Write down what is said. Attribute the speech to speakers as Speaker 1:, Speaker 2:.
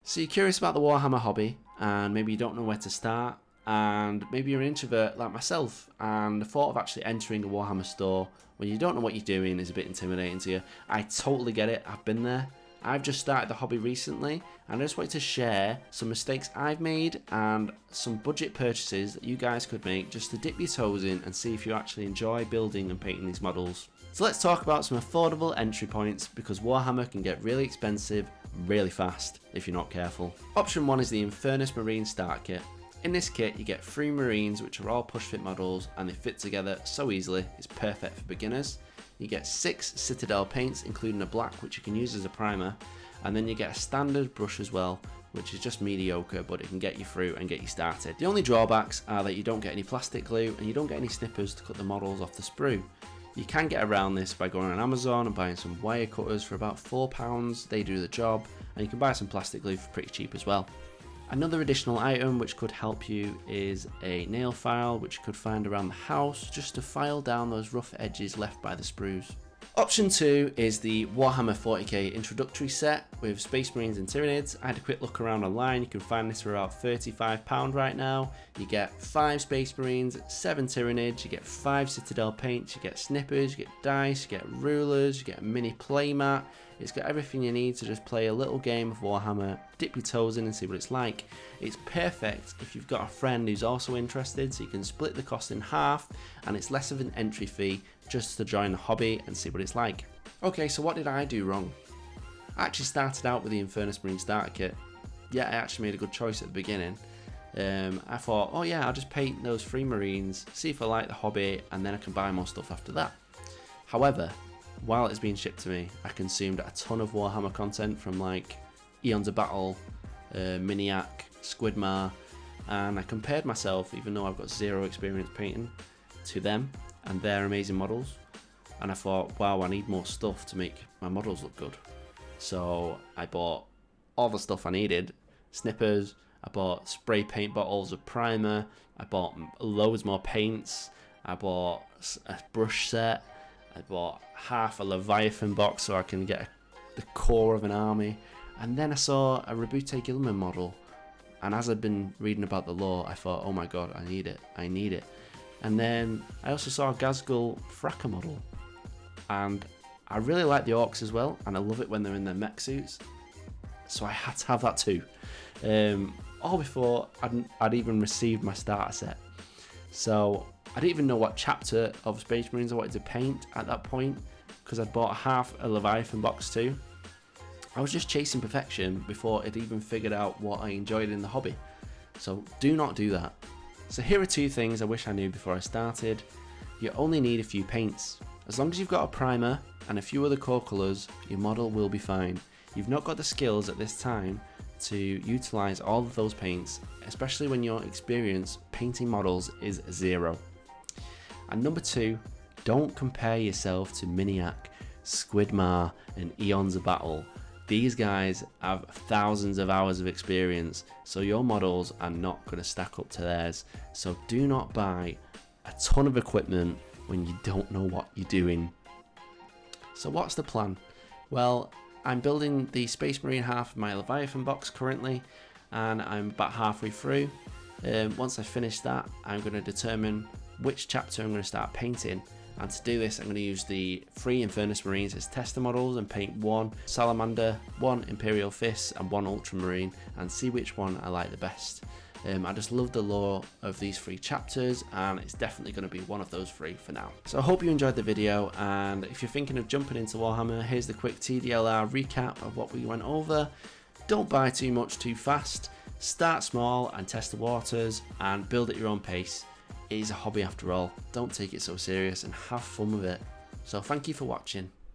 Speaker 1: So you're curious about the Warhammer hobby, and maybe you don't know where to start, and maybe you're an introvert like myself, and the thought of actually entering a Warhammer store when you don't know what you're doing is a bit intimidating to you. I totally get it, I've been there. I've just started the hobby recently, and I just wanted to share some mistakes I've made and some budget purchases that you guys could make just to dip your toes in and see if you actually enjoy building and painting these models. So let's talk about some affordable entry points, because Warhammer can get really expensive really fast if you're not careful. Option 1 is the Infernus Marine Start Kit. In this kit you get 3 Marines which are all push fit models, and they fit together so easily, it's perfect for beginners. You get 6 Citadel paints, including a black which you can use as a primer, and then you get a standard brush as well, which is just mediocre, but it can get you through and get you started. The only drawbacks are that you don't get any plastic glue and you don't get any snippers to cut the models off the sprue. You can get around this by going on Amazon and buying some wire cutters for about £4, they do the job, and you can buy some plastic glue for pretty cheap as well. Another additional item which could help you is a nail file, which you could find around the house just to file down those rough edges left by the sprues. Option 2 is the Warhammer 40k introductory set with Space Marines and Tyranids. I had a quick look around online, you can find this for about £35 right now. You get 5 Space Marines, 7 Tyranids, you get 5 Citadel paints, you get snippers, you get dice, you get rulers, you get a mini playmat. It's got everything you need to just play a little game of Warhammer, dip your toes in and see what it's like. It's perfect if you've got a friend who's also interested, so you can split the cost in half, and it's less of an entry fee just to join the hobby and see what it's like. Okay, so what did I do wrong? I actually started out with the Infernus Marine Starter Kit. Yeah, I actually made a good choice at the beginning. I thought, oh yeah, I'll just paint those 3 Marines, see if I like the hobby, and then I can buy more stuff after that. However, while it's being shipped to me, I consumed a ton of Warhammer content from like Eons of Battle, Miniac, Squidmar, and I compared myself, even though I've got 0 experience painting, to them and their amazing models, and I thought, wow, I need more stuff to make my models look good. So I bought all the stuff I needed: snippers, I bought spray paint bottles of primer, I bought loads more paints, I bought a brush set, I bought half a Leviathan box so I can get the core of an army, and then I saw a Rabute Gilman model, and as I've been reading about the lore, I thought, oh my god, I need it. And then I also saw a Gazgul Fracker model, and I really like the orcs as well, and I love it when they're in their mech suits, so I had to have that too. All before I'd even received my starter set. So I didn't even know what chapter of Space Marines I wanted to paint at that point, because I'd bought half a Leviathan box too. I was just chasing perfection before I'd even figured out what I enjoyed in the hobby. So do not do that. So here are 2 things I wish I knew before I started. You only need a few paints. As long as you've got a primer and a few other core colours, your model will be fine. You've not got the skills at this time to utilise all of those paints, especially when your experience painting models is 0. And number 2, don't compare yourself to Miniac, Squidmar and Eons of Battle. These guys have thousands of hours of experience, so your models are not going to stack up to theirs. So do not buy a ton of equipment when you don't know what you're doing. So what's the plan? Well, I'm building the Space Marine half of my Leviathan box currently, and I'm about halfway through. Once I finish that, I'm going to determine which chapter I'm going to start painting, and to do this I'm going to use the 3 Infernus Marines as tester models and paint 1 Salamander, 1 Imperial Fist and 1 Ultramarine, and see which one I like the best. I just love the lore of these 3 chapters, and it's definitely going to be one of those 3 for now. So I hope you enjoyed the video, and if you're thinking of jumping into Warhammer, here's the quick TDLR recap of what we went over. Don't buy too much too fast, start small and test the waters, and build at your own pace. It is a hobby after all, don't take it so serious and have fun with it. So thank you for watching.